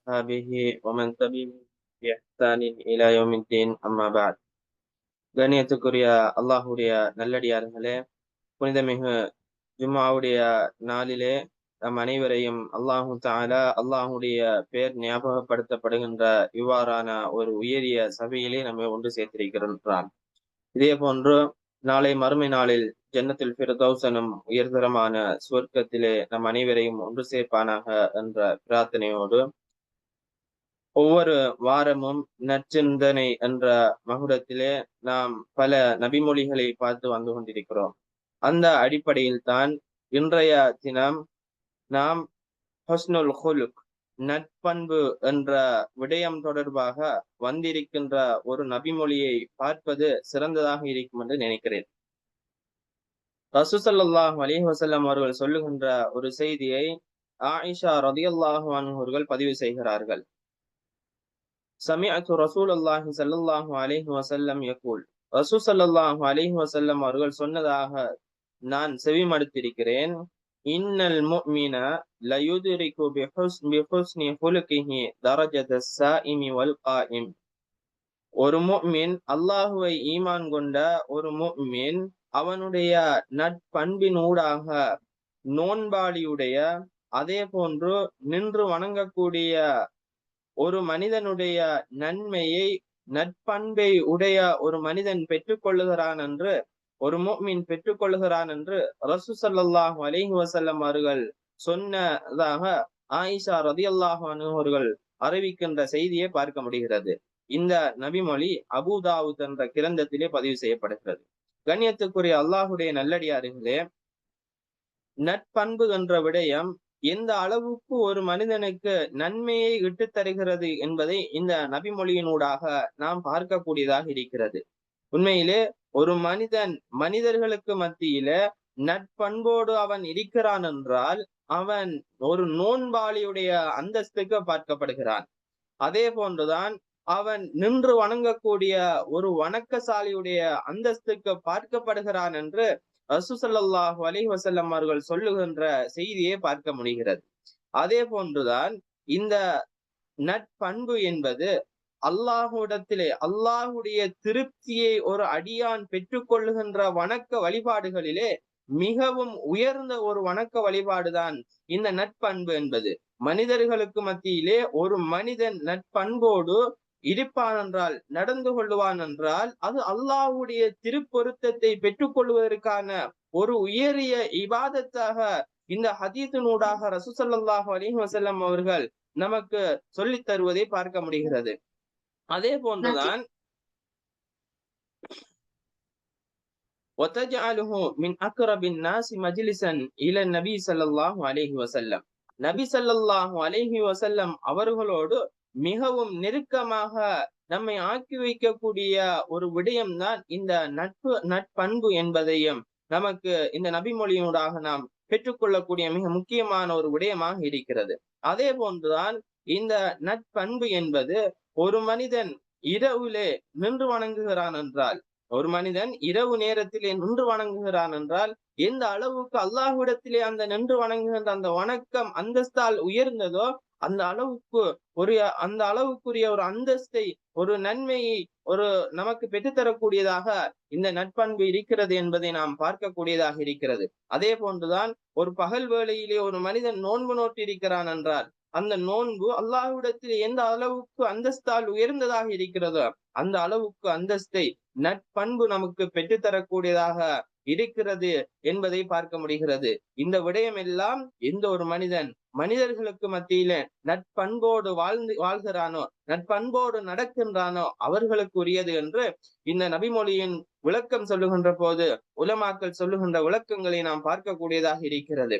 وأصحابه ومن تبعهم بإحسان إلى يوم الدين أما بعد. கண்ணியத்துக்குரிய அல்லாஹுடைய நல்லடியார்களே, புனிதமிகு ஜும்மாவுடைய நாளிலே நம் அனைவரையும் அல்லாஹு தஆலா அல்லாஹுடைய பேர் ஞாபகப்படுத்தப்படுகின்ற இவ்வாறான ஒரு உயரிய சபையிலே நம்மை ஒன்று சேர்த்திருக்கின்றான். இதே போன்று நாளை மறுமை நாளில் ஜன்னத்துல் ஃபிர்தௌஸ் எனும் உயர்தரமான சுவர்க்கத்திலே நம் அனைவரையும் ஒன்று சேர்ப்பானாக என்ற பிரார்த்தனையோடு ஒவ்வொரு வாரமும் நற்சிந்தனை என்ற மகுடத்திலே நாம் பல நபிமொழிகளை பார்த்து வந்து கொண்டிருக்கிறோம். அந்த அடிப்படையில் தான் இன்றைய தினம் நாம் ஹுஸ்னுல் குலுக், நட்பண்பு என்ற விடயம் தொடர்பாக வந்திருக்கின்ற ஒரு நபிமொழியை பார்ப்பது சிறந்ததாக இருக்கும் என்று நினைக்கிறேன். ரசூல் ஸல்லல்லாஹு அலைஹி வஸல்லம் அவர்கள் சொல்லுகின்ற ஒரு செய்தியை ஆயிஷா ரலியல்லாஹு அன்ஹா அவர்கள் பதிவு செய்கிறார்கள். சமிஅத்து ரசூலுல்லாஹி ஸல்லல்லாஹு அலைஹி வஸல்லம் யகூல், ரசூல் ஸல்லல்லாஹு அலைஹி வஸல்லம் அவர்கள் சொன்னதாக நான் செவிமடுத்திருக்கிறேன். இன்னல் முஃமின லயுத்ரிகு பிஹுஸ்னி ஹுலுகிஹி தரஜத்தஸ் ஸாயிமி வல் காயிம். ஒரு முஃமின், அல்லாஹுவை ஈமான் கொண்ட ஒரு முஃமின், அவனுடைய நட்பண்பினூடாக நோன்பாளியுடைய, அதே போன்று நின்று வணங்கக்கூடிய ஒரு மனிதனுடைய நன்மையை, நட்பண்பை உடைய ஒரு மனிதன் பெற்றுக்கொள்ளுகிறான் என்று, ஒரு முஃமின் பெற்றுக்கொள்ளுகிறான் என்று ரசூல் ஸல்லல்லாஹு அலைஹி வஸல்லம் அவர்கள் சொன்னதாக ஆயிஷா ரலியல்லாஹு அன்ஹா அவர்கள் அறிவிக்கின்ற செய்தியை பார்க்க முடிகிறது. இந்த நபிமொழி அபூ தாவூத் என்ற கிரந்தத்திலே பதிவு செய்யப்படுகிறது. கண்ணியத்துக்குரிய அல்லாஹுடைய நல்லடியார்களே, நட்பண்பு என்ற விடயம் எந்த அளவுக்கு ஒரு மனிதனுக்கு நன்மையை இட்டு தருகிறது என்பதை இந்த நபிமொழியினூடாக நாம் பார்க்கக்கூடியதாக இருக்கிறது. உண்மையிலே ஒரு மனிதன் மனிதர்களுக்கு மத்தியில நட்பண்போடு அவன் இருக்கிறான் என்றால் அவன் ஒரு நோன்பாளியுடைய அந்தஸ்துக்கு பார்க்கப்படுகிறான். அதே போன்றுதான் அவன் நின்று வணங்கக்கூடிய ஒரு வணக்கசாலியுடைய அந்தஸ்துக்கு பார்க்கப்படுகிறான் என்று ரசூல் ஸல்லல்லாஹு அலைஹி வஸல்லம் அவர்கள் சொல்லுகின்ற செய்தியை பார்க்க முடிகிறது. அதே போன்றுதான் இந்த நட்பண்பு என்பது அல்லாஹுவிடத்திலே அல்லாஹுடைய திருப்தியை ஒரு அடியான் பெற்றுக்கொள்ளுகின்ற வணக்க வழிபாடுகளிலே மிகவும் உயர்ந்த ஒரு வணக்க வழிபாடுதான் இந்த நட்பண்பு என்பது. மனிதர்களுக்கு மத்தியிலே ஒரு மனிதன் நட்பண்போடு இருப்பான் என்றால், நடந்து கொள்ளுவான் என்றால், அது அல்லாஹ்வுடைய திருப்பொருத்தத்தை பெற்றுக் கொள்வதற்கான ஒரு உயரிய இபாதத்தாக இந்த ஹதீஸினூடாக ரசூல் ஸல்லல்லாஹு அலைஹி வஸல்லம் அவர்கள் நமக்கு சொல்லித் தருவதை பார்க்க முடிகிறது. அதே போன்றுதான் وَتَجْعَلُهُ مِنْ أَقْرَبِ النَّاسِ مَجْلِسًا إِلَى النَّبِيِّ صلى الله عليه وسلم. நபி ஸல்லல்லாஹு அலைஹி வஸல்லம் அவர்களோடு மிகவும் நெருக்கமாக நம்மை ஆக்கி வைக்கக்கூடிய ஒரு விடயம்தான் இந்த நட்பண்பு என்பதையும் நமக்கு இந்த நபிமொழியினூடாக நாம் பெற்றுக்கொள்ளக்கூடிய மிக முக்கியமான ஒரு விடயமாக இருக்கிறது. அதே போன்றுதான் இந்த நட்பண்பு என்பது ஒரு மனிதன் இரவிலே நின்று வணங்குகிறான் என்றால், ஒரு மனிதன் இரவு நேரத்திலே நின்று வணங்குகிறான் என்றால் எந்த அளவுக்கு அல்லாஹ்விடத்திலே அந்த நின்று வணங்குகின்ற அந்த வணக்கம் அந்தஸ்தால் உயர்ந்ததோ அந்த அளவுக்குரிய ஒரு அந்தஸ்தை, ஒரு நன்மையை ஒரு நமக்கு பெற்றுத்தரக்கூடியதாக இந்த நட்பண்பு இருக்கிறது என்பதை நாம் பார்க்கக்கூடியதாக இருக்கிறது. அதே போன்றுதான் ஒரு பகல் வேளையிலே ஒரு மனிதன் நோன்பு நோட்டிருக்கிறான் என்றால் அந்த நோன்பு அல்லாஹ்விடத்தில் எந்த அளவுக்கு அந்தஸ்தால் உயர்ந்ததாக இருக்கிறதோ அந்த அளவுக்கு அந்தஸ்தை நட்பண்பு நமக்கு பெற்றுத்தரக்கூடியதாக இருக்கிறது என்பதை பார்க்க முடிகிறது. இந்த விடயம் எல்லாம் எந்த ஒரு மனிதன் மனிதர்களுக்கு மத்தியில நட்பண்போடு வாழ்கிறானோ, நட்பண்போடு நடக்கின்றானோ அவர்களுக்கு உரியது என்று இந்த நபிமொழியின் விளக்கம் சொல்லுகின்ற போது உலமாக்கள் சொல்லுகின்ற விளக்கங்களை நாம் பார்க்கக்கூடியதாக இருக்கிறது.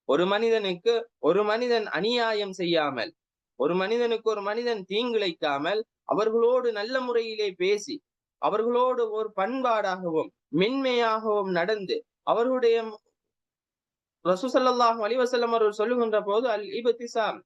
ஒரு மனிதன் அநியாயம் செய்யாமல், ஒரு மனிதன் தீங்கிழைக்காமல், அவர்களோடு நல்ல முறையிலே பேசி, அவர்களோடு ஒரு பண்பாடாகவும் மென்மையாகவும் நடந்து, அவர்களுடைய ரசூல் ஸல்லல்லாஹு அலைஹி வஸல்லம் அவர்கள் சொல்லுகின்ற போது அல் இப்திசாம்,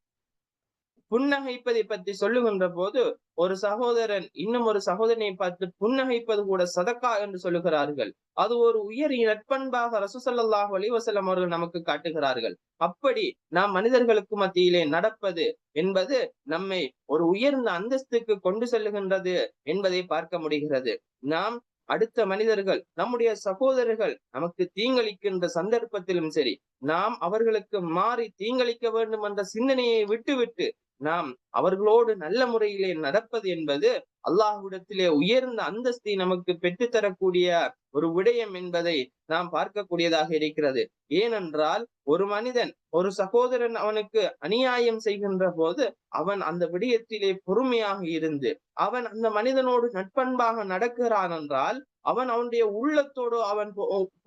புன்னகைப்பதை பற்றி சொல்லுகின்ற போது ஒரு சகோதரன் இன்னும் ஒரு சகோதரனை பார்த்து புன்னகைப்பது கூட சதக்கா என்று சொல்லுகிறார்கள். அது ஒரு உயரிய நட்பண்பாக ரசூல் ஸல்லல்லாஹு அலைஹி வஸல்லம் அவர்கள் நமக்கு காட்டுகிறார்கள். அப்படி நாம் மனிதர்களுக்கு மத்தியிலே நடப்பது என்பது நம்மை ஒரு உயர்ந்த அந்தஸ்துக்கு கொண்டு செல்லுகின்றது என்பதை பார்க்க முடிகிறது. நாம் அடுத்த மனிதர்கள் நம்முடைய சகோதரர்கள் நமக்கு தீங்களிக்கின்ற சந்தர்ப்பத்திலும் சரி, நாம் அவர்களுக்கு மாறி தீங்களிக்க வேண்டும் என்ற சிந்தனையை விட்டுவிட்டு நாம் அவர்களோடு நல்ல முறையிலே நடப்பது என்பது அல்லாஹ்விடத்திலே உயர்ந்த அந்தஸ்தை நமக்கு பெற்றுத்தரக்கூடிய ஒரு விடயம் என்பதை நாம் பார்க்கக்கூடியதாக இருக்கிறது. ஏனென்றால் ஒரு மனிதன் ஒரு சகோதரன் அவனுக்கு அநியாயம் செய்கின்ற போது அவன் அந்த விடயத்திலே பொறுமையாக இருந்து அவன் அந்த மனிதனோடு நட்பண்பாக நடக்கிறான் என்றால் அவன் அவனுடைய உள்ளத்தோடு அவன்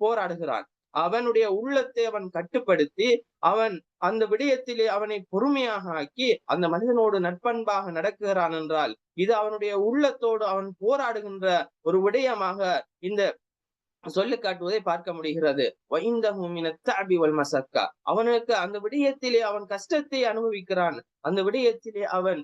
போராடுகிறான். அவனுடைய உள்ளத்தை அவன் கட்டுப்படுத்தி அவன் அந்த விடயத்திலே அவனை பொறுமையாக ஆக்கி அந்த மனிதனோடு நட்பண்பாக நடக்கிறான் என்றால் இது அவனுடைய உள்ளத்தோடு அவன் போராடுகின்ற ஒரு விடயமாக இந்த சொல்லு காட்டுவதை பார்க்க முடிகிறது. அவனுக்கு அந்த விடயத்திலே அவன் கஷ்டத்தை அனுபவிக்கிறான். அந்த விடயத்திலே அவன்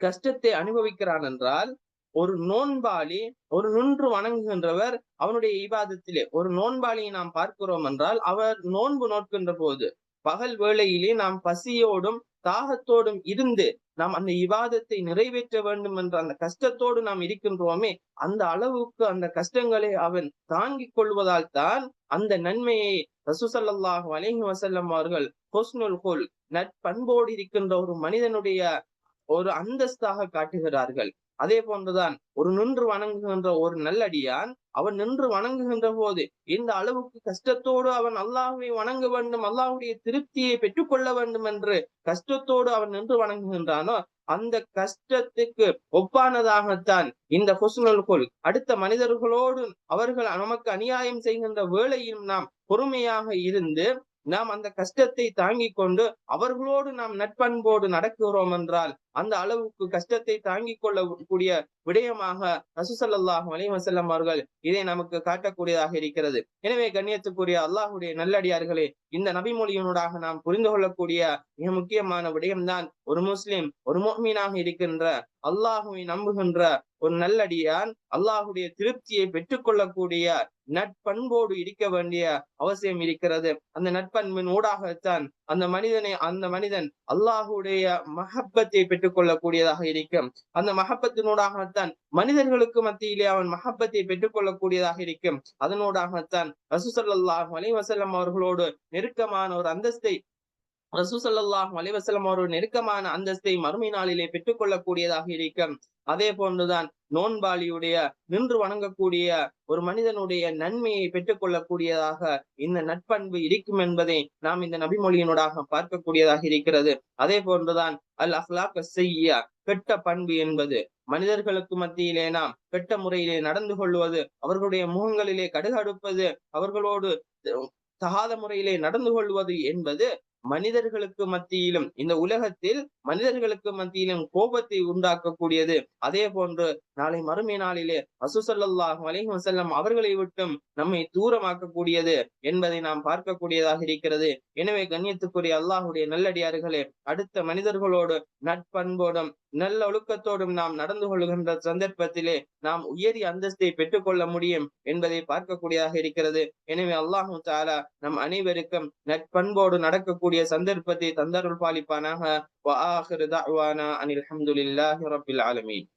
கஷ்டத்தை அனுபவிக்கிறான் என்றால் ஒரு நோன்பாளி ஒரு நின்று வணங்குகின்றவர் அவனுடைய இபாதத்திலே ஒரு நோன்பாளியை நாம் பார்க்கிறோம் என்றால் அவர் நோன்பு நோக்கின்ற போது பகல் வேளையிலே நாம் பசியோடும் தாகத்தோடும் இருந்து நாம் அந்த இபாதத்தை நிறைவேற்ற வேண்டும் என்ற அந்த கஷ்டத்தோடு நாம் இருக்கின்றோமே அந்த அளவுக்கு அந்த கஷ்டங்களை அவன் தாங்கிக் கொள்வதால் தான் அந்த நன்மையை ரசூல் ஸல்லல்லாஹு அலைஹி வஸல்லம் அவர்கள் ஹுஸ்னுல் குல் நற்பண்போடு இருக்கின்ற ஒரு மனிதனுடைய ஒரு அந்தஸ்தாக காட்டுகிறார்கள். அதே போன்றுதான் ஒரு நின்று வணங்குகின்ற ஒரு நல்லடியான் அவன் நின்று வணங்குகின்ற போது இந்த அளவுக்கு கஷ்டத்தோடு அவன் அல்லாஹ்வை வணங்க வேண்டும், அல்லாஹ்வுடைய திருப்தியை பெற்றுக்கொள்ள வேண்டும் என்று கஷ்டத்தோடு அவன் நின்று வணங்குகின்றானோ அந்த கஷ்டத்துக்கு ஒப்பானதாகத்தான் இந்த ஹுஸ்னுல் குல் அடுத்த மனிதர்களோடு அவர்கள் நமக்கு அநியாயம் செய்கின்ற வேளையில் நாம் பொறுமையாக இருந்து நாம் அந்த கஷ்டத்தை தாங்கிக் கொண்டு அவர்களோடு நாம் நட்பண்போடு நடக்கிறோம் என்றால் அந்த அளவுக்கு கஷ்டத்தை தாங்கிக் கொள்ளக்கூடிய விடயமாக ரசூல் ஸல்லல்லாஹு அலைஹி வஸல்லம் அவர்கள் இதை நமக்கு காட்டக்கூடியதாக இருக்கிறது. எனவே கண்ணியத்துக்குரிய அல்லாஹ்வுடைய நல்லடியார்களே, இந்த நபிமொழியினூடாக நாம் புரிந்து கொள்ளக்கூடிய மிக முக்கியமான விடயம்தான் ஒரு முஸ்லிம் ஒரு முஃமினாக இருக்கின்ற அல்லாஹுவை நம்புகின்ற ஒரு நல்லடியான் அல்லாஹுடைய திருப்தியை பெற்றுக் கொள்ளக்கூடிய நட்பண்போடு இருக்க வேண்டிய அவசியம் இருக்கிறது. அந்த நட்பண்பின் ஊடாகத்தான் அந்த மனிதன் அல்லாஹுடைய மஹப்பத்தை பெற்றுக் கொள்ளக்கூடியதாக இருக்கும். அந்த மஹப்பத்தினூடாகத்தான் மனிதர்களுக்கு மத்தியிலே அவன் மஹப்பத்தை பெற்றுக் கொள்ளக்கூடியதாக இருக்கும். அதனூடாகத்தான் ரசூல் ஸல்லல்லாஹு அலைஹி வஸல்லம் அவர்களோடு நெருக்கமான ஒரு அந்தஸ்தை ரசூல் ஸல்லல்லாஹு அலைஹி வஸல்லம் அவர்கள் நெருக்கமான அந்தஸ்தை மறுமை நாளிலே பெற்றுக் கொள்ளக்கூடியதாக இருக்கும். அதே போன்றுதான் நோன்பாளியுடைய நின்று வணங்கக்கூடிய ஒரு மனிதனுடைய நன்மையை பெற்றுக் கொள்ளக்கூடியதாக இந்த நட்பண்பு இருக்கும் என்பதை நாம் இந்த நபிமொழியினூடாக பார்க்கக்கூடியதாக இருக்கிறது. அதே போன்றுதான் அல் அஹ்லாக் ஸய்யியா கெட்ட பண்பு என்பது மனிதர்களுக்கு மத்தியிலே நாம் கெட்ட முறையிலே நடந்து கொள்வது, அவர்களுடைய முகங்களிலே கடுகடுப்பது, அவர்களோடு தகாத முறையிலே நடந்து கொள்வது என்பது மனிதர்களுக்கு மத்தியிலும் இந்த உலகத்தில் மனிதர்களுக்கு மத்தியிலும் கோபத்தை உண்டாக்கக்கூடியது. அதே போன்று நாளை மறுமை நாளிலே ரசூல் ஸல்லல்லாஹு அலைஹி வஸல்லம் அவர்களை விட்டும் நம்மை தூரமாக்கக்கூடியது என்பதை நாம் பார்க்கக்கூடியதாக இருக்கிறது. எனவே கண்ணியத்துக்குரிய அல்லாஹ்வுடைய நல்லடியார்களே, அடுத்த மனிதர்களோடு நட்பண்போடும் நல்ல ஒழுக்கத்தோடும் நாம் நடந்து கொள்கின்ற சந்தர்ப்பத்திலே நாம் உயரிய அந்தஸ்தை பெற்றுக் கொள்ள முடியும் என்பதை பார்க்கக்கூடியதாக இருக்கிறது. எனவே அல்லாஹு தஆலா நம் அனைவருக்கும் நட்பண்போடு நடக்கக்கூடிய சந்தர்ப்பத்தை தந்தருள் பாலிப்பானாக. வ ஆகிரு தஅவானா அனில் ஹம்துலில்லாஹி ரப்பில் ஆலமீன்.